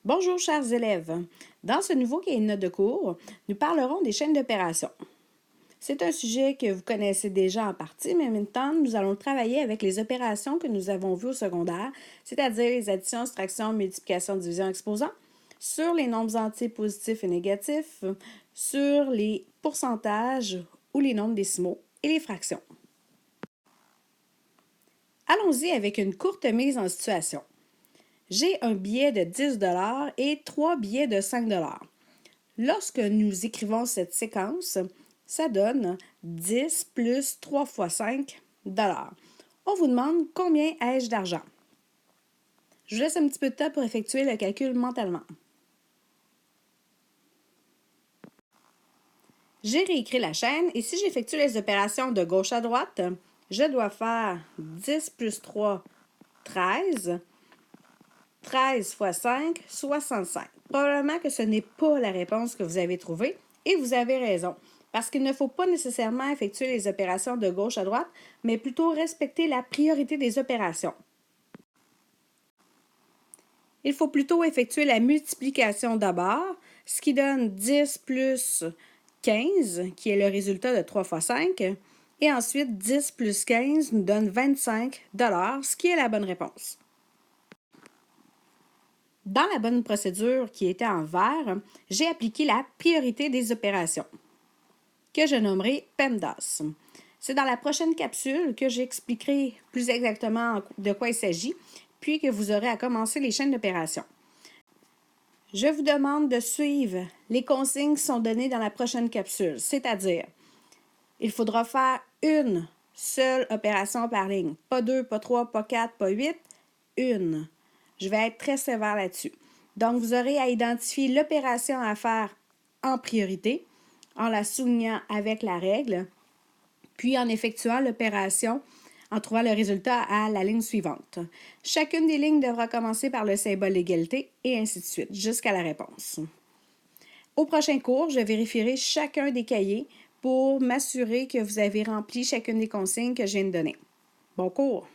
Bonjour chers élèves. Dans ce nouveau cahier de notes de cours, nous parlerons des chaînes d'opération. C'est un sujet que vous connaissez déjà en partie, mais en même temps, nous allons travailler avec les opérations que nous avons vues au secondaire, c'est-à-dire les additions, soustractions, multiplications, divisions, exposants, sur les nombres entiers positifs et négatifs, sur les pourcentages ou les nombres décimaux et les fractions. Allons-y avec une courte mise en situation. J'ai un billet de 10 et 3 billets de 5 Lorsque nous écrivons cette séquence, ça donne 10 plus 3 fois 5 On vous demande combien ai-je d'argent. Je vous laisse un petit peu de temps pour effectuer le calcul mentalement. J'ai réécrit la chaîne et si j'effectue les opérations de gauche à droite, je dois faire 10 plus 3, 13. 13 fois 5, 65. Probablement que ce n'est pas la réponse que vous avez trouvée et vous avez raison, parce qu'il ne faut pas nécessairement effectuer les opérations de gauche à droite, mais plutôt respecter la priorité des opérations. Il faut plutôt effectuer la multiplication d'abord, ce qui donne 10 plus 15, qui est le résultat de 3 fois 5, et ensuite 10 plus 15 nous donne 25 ce qui est la bonne réponse. Dans la bonne procédure qui était en vert, j'ai appliqué la priorité des opérations, que je nommerai PEMDAS. C'est dans la prochaine capsule que j'expliquerai plus exactement de quoi il s'agit, puis que vous aurez à commencer les chaînes d'opérations. Je vous demande de suivre les consignes qui sont données dans la prochaine capsule, c'est-à-dire, il faudra faire une seule opération par ligne, pas deux, pas trois, pas quatre, pas huit, une. Je vais être très sévère là-dessus. Donc, vous aurez à identifier l'opération à faire en priorité, en la soulignant avec la règle, puis en effectuant l'opération en trouvant le résultat à la ligne suivante. Chacune des lignes devra commencer par le symbole d'égalité et ainsi de suite, jusqu'à la réponse. Au prochain cours, je vérifierai chacun des cahiers pour m'assurer que vous avez rempli chacune des consignes que je viens de donner. Bon cours!